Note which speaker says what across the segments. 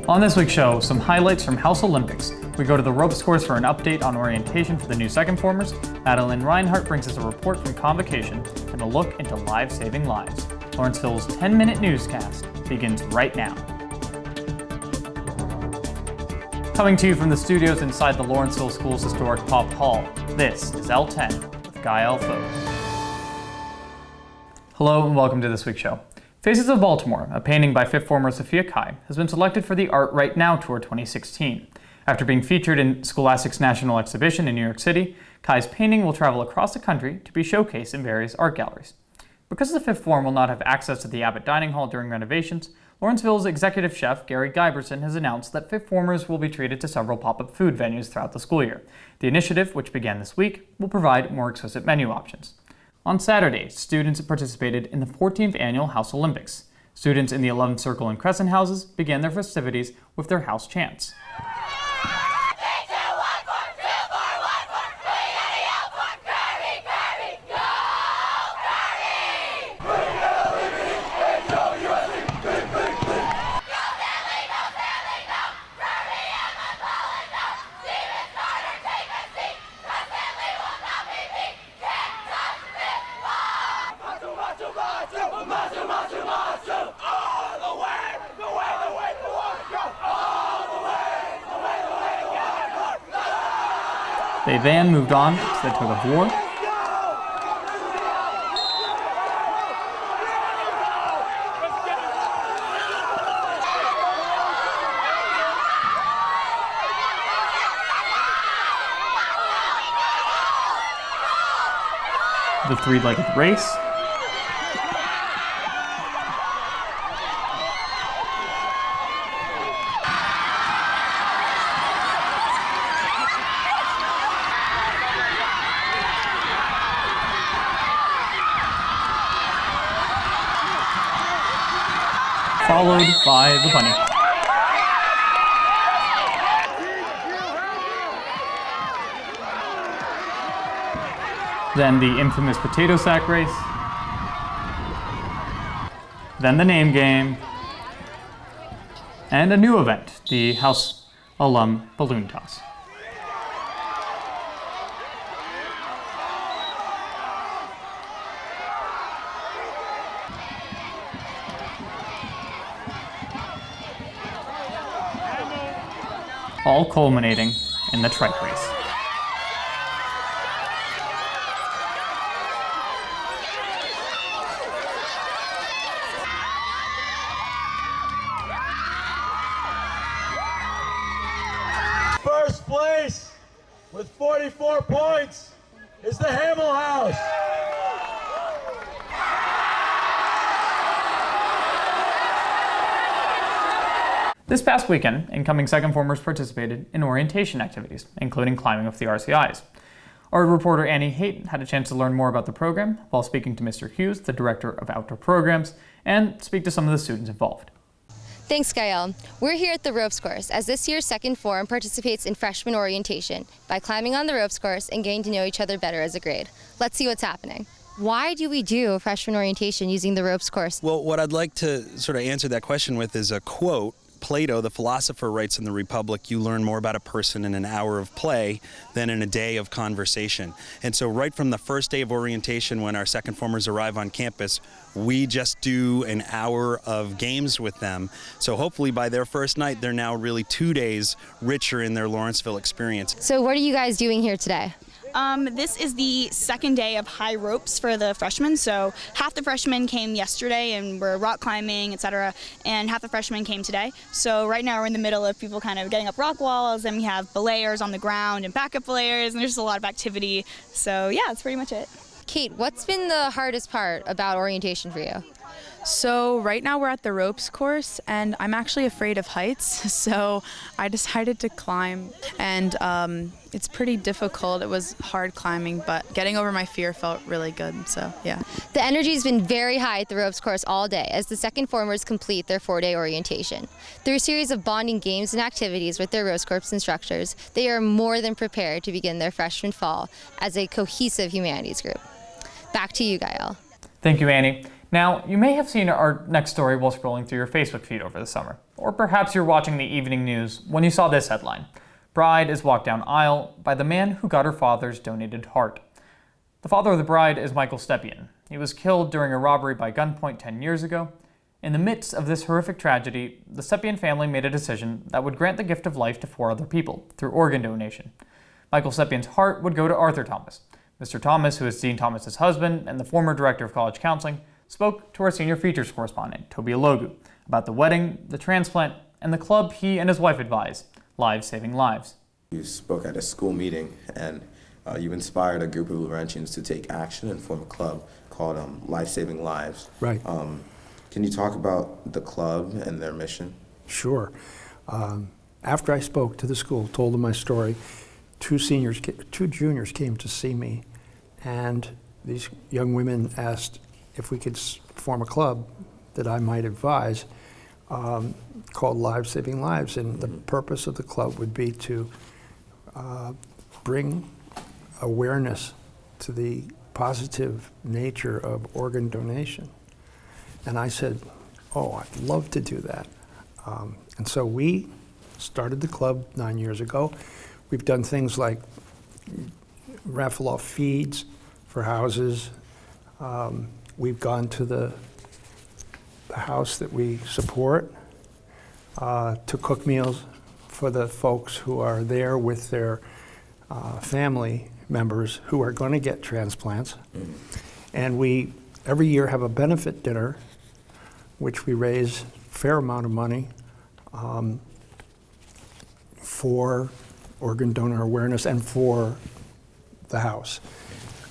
Speaker 1: On this week's show, some highlights from House Olympics. We go to the ropes course for an update on orientation for the new second formers. Madeline Reinhard brings us a report from Convocation and a look into lives-saving lives. Lawrenceville's 10-minute newscast begins right now. Coming to you from the studios inside the Lawrenceville School's historic Pop Hall, this is L10 with Ghael, Fobes. Hello and welcome to this week's show. Faces of Baltimore, a painting by fifth former Sophia Kai, has been selected for the Art Right Now Tour 2016. After being featured in Scholastic's National Exhibition in New York City, Kai's painting will travel across the country to be showcased in various art galleries. Because the fifth form will not have access to the Abbott Dining Hall during renovations, Lawrenceville's executive chef, Gary Giberson, has announced that fifth formers will be treated to several pop-up food venues throughout the school year. The initiative, which began this week, will provide more exquisite menu options. On Saturday, students participated in the 14th Annual House Olympics. Students in the 11th Circle and Crescent houses began their festivities with their house chants. They then moved on to the tug of war. The three-legged race. Followed by the bunny. Then the infamous potato sack race. Then the name game. And a new event, the House Alum Balloon Toss. All culminating in the trike race.
Speaker 2: First place with 44 points is the Hamel House.
Speaker 1: This past weekend, incoming second formers participated in orientation activities, including climbing up the RCIs. Our reporter Annie Hayton had a chance to learn more about the program while speaking to Mr. Hughes, the director of outdoor programs, and speak to some of the students involved.
Speaker 3: Thanks, Ghael. We're here at the ropes course as this year's second form participates in freshman orientation by climbing on the ropes course and getting to know each other better as a grade. Let's see what's happening. Why do we do freshman orientation using the ropes course?
Speaker 4: Well, what I'd like to sort of answer that question with is a quote. Plato, the philosopher, writes in the Republic, you learn more about a person in an hour of play than in a day of conversation. And so right from the first day of orientation, when our second formers arrive on campus, we just do an hour of games with them. So hopefully by their first night, they're now really 2 days richer in their Lawrenceville experience.
Speaker 3: So what are you guys doing here today?
Speaker 5: This is the second day of high ropes for the freshmen. So half the freshmen came yesterday and were rock climbing, etc., and half the freshmen came today. So right now we're in the middle of people kind of getting up rock walls, and we have belayers on the ground and backup belayers, and there's just a lot of activity. So yeah, that's pretty much it.
Speaker 3: Kate, what's been the hardest part about orientation for you?
Speaker 6: So right now we're at the ropes course, and I'm actually afraid of heights, so I decided to climb, and it's pretty difficult. It was hard climbing, but getting over my fear felt really good, so yeah.
Speaker 3: The energy's been very high at the ropes course all day as the second formers complete their 4-day orientation. Through a series of bonding games and activities with their ropes course instructors, they are more than prepared to begin their freshman fall as a cohesive humanities group. Back to you, Ghael.
Speaker 1: Thank you, Annie. Now, you may have seen our next story while scrolling through your Facebook feed over the summer, or perhaps you're watching the evening news when you saw this headline: Bride is walked down aisle by the man who got her father's donated heart. The father of the bride is Michael Stepien. He was killed during a robbery by gunpoint 10 years ago. In the midst of this horrific tragedy, the Stepien family made a decision that would grant the gift of life to 4 other people through organ donation. Michael Stepien's heart would go to Arthur Thomas. Mr. Thomas, who is Dean Thomas's husband and the former director of college counseling, spoke to our senior features correspondent, Toby Ilogu, about the wedding, the transplant, and the club he and his wife advise, Lives Saving Lives.
Speaker 7: You spoke at a school meeting, and you inspired a group of Laurentians to take action and form a club called Life Saving Lives.
Speaker 8: Right.
Speaker 7: Can you talk about the club and their mission?
Speaker 8: Sure. After I spoke to the school, told them my story, two juniors came to see me, and these young women asked if we could form a club that I might advise called Lives Saving Lives. And the purpose of the club would be to bring awareness to the positive nature of organ donation. And I said, oh, I'd love to do that. And so we started the club 9 years ago. We've done things like raffle off feeds for houses. We've gone to the house that we support to cook meals for the folks who are there with their family members who are going to get transplants. And we every year have a benefit dinner, which we raise a fair amount of money for organ donor awareness and for the house.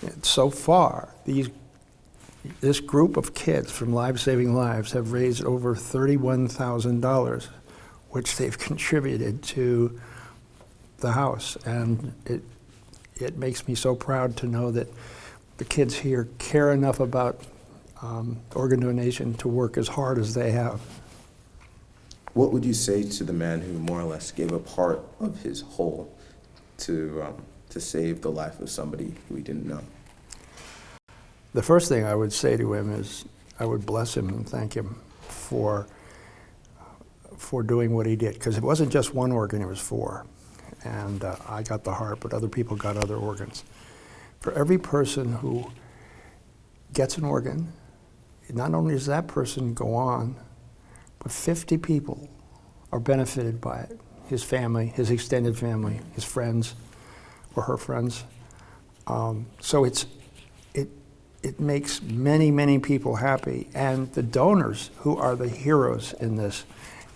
Speaker 8: And so far, this group of kids from Lives Saving Lives have raised over $31,000, which they've contributed to the house. And it makes me so proud to know that the kids here care enough about organ donation to work as hard as they have.
Speaker 7: What would you say to the man who more or less gave a part of his whole to save the life of somebody who he didn't know?
Speaker 8: The first thing I would say to him is I would bless him and thank him for doing what he did, because it wasn't just one organ, it was 4. And I got the heart, but other people got other organs. For every person who gets an organ, not only does that person go on, but 50 people are benefited by it. His family, his extended family, his friends, or her friends. So it makes many, many people happy. And the donors, who are the heroes in this,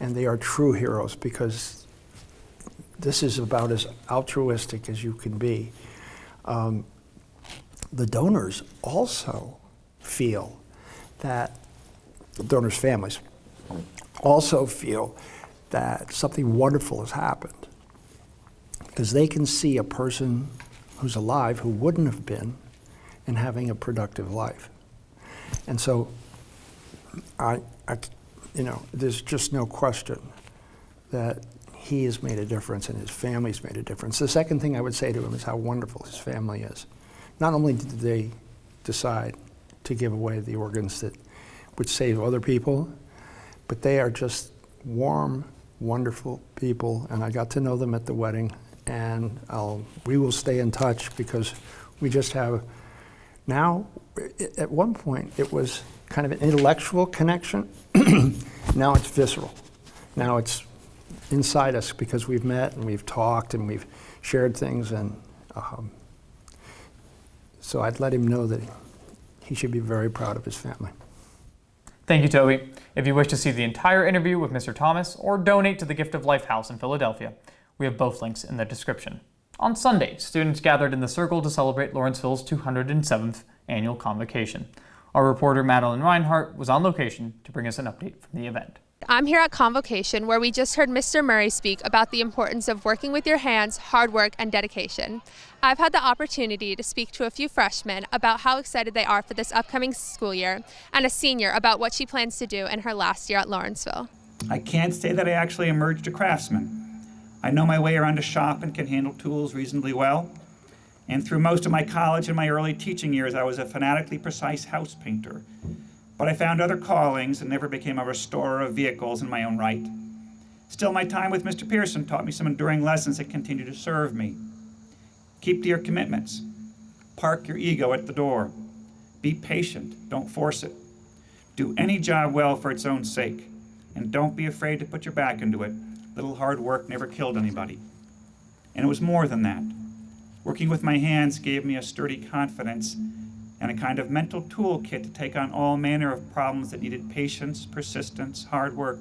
Speaker 8: and they are true heroes, because this is about as altruistic as you can be. The donors also feel that, the donors' families also feel that something wonderful has happened, because they can see a person who's alive who wouldn't have been and having a productive life. And so there's just no question that he has made a difference and his family's made a difference. The second thing I would say to him is how wonderful his family is. Not only did they decide to give away the organs that would save other people, but they are just warm, wonderful people, and I got to know them at the wedding, and we will stay in touch, because we just have, now, at one point it was kind of an intellectual connection. Now it's visceral. Now it's inside us, because we've met and we've talked and we've shared things, and so I'd let him know that he should be very proud of his family.
Speaker 1: Thank you, Toby. If you wish to see the entire interview with Mr. Thomas or donate to the Gift of Life House in Philadelphia, we have both links in the description. On Sunday, students gathered in the circle to celebrate Lawrenceville's 207th annual Convocation. Our reporter Madeline Reinhard was on location to bring us an update from the event.
Speaker 9: I'm here at Convocation, where we just heard Mr. Murray speak about the importance of working with your hands, hard work, and dedication. I've had the opportunity to speak to a few freshmen about how excited they are for this upcoming school year, and a senior about what she plans to do in her last year at Lawrenceville.
Speaker 10: I can't say that I actually emerged a craftsman. I know my way around a shop and can handle tools reasonably well. And through most of my college and my early teaching years, I was a fanatically precise house painter. But I found other callings and never became a restorer of vehicles in my own right. Still, my time with Mr. Pearson taught me some enduring lessons that continue to serve me. Keep to your commitments. Park your ego at the door. Be patient, don't force it. Do any job well for its own sake, and don't be afraid to put your back into it. Little hard work never killed anybody. And it was more than that. Working with my hands gave me a sturdy confidence and a kind of mental toolkit to take on all manner of problems that needed patience, persistence, hard work,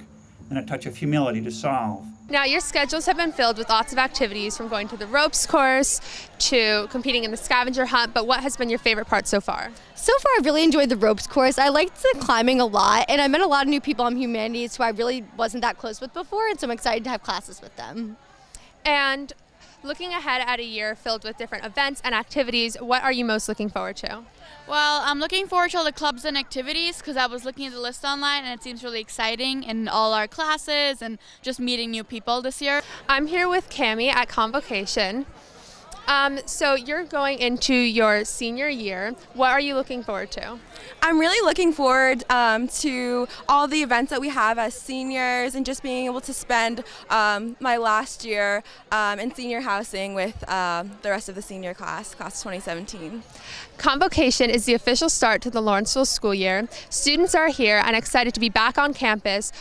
Speaker 10: and a touch of humility to solve.
Speaker 9: Now, your schedules have been filled with lots of activities, from going to the ropes course to competing in the scavenger hunt, but what has been your favorite part so far?
Speaker 3: So far, I've really enjoyed the ropes course. I liked the climbing a lot, and I met a lot of new people on humanities who I really wasn't that close with before, and so I'm excited to have classes with them.
Speaker 9: And looking ahead at a year filled with different events and activities, what are you most looking forward to?
Speaker 11: Well, I'm looking forward to all the clubs and activities because I was looking at the list online and it seems really exciting in all our classes and just meeting new people this year.
Speaker 9: I'm here with Cammie at Convocation. So you're going into your senior year. What are you looking forward to?
Speaker 12: I'm really looking forward to all the events that we have as seniors and just being able to spend my last year in senior housing with the rest of the senior class 2017.
Speaker 9: Convocation is the official start to the Lawrenceville school year. Students are here and excited to be back on campus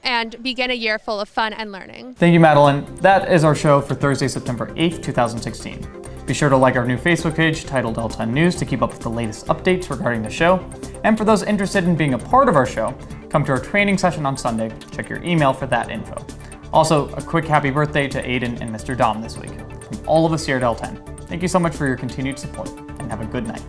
Speaker 9: and begin a year full of fun and learning.
Speaker 1: Thank you, Madeline. That is our show for Thursday, September 8th, 2016. Be sure to like our new Facebook page titled L10 News to keep up with the latest updates regarding the show. And for those interested in being a part of our show, come to our training session on Sunday. Check your email for that info. Also, a quick happy birthday to Aidan and Mr. Dom this week. From all of us here at L10, thank you so much for your continued support, and have a good night.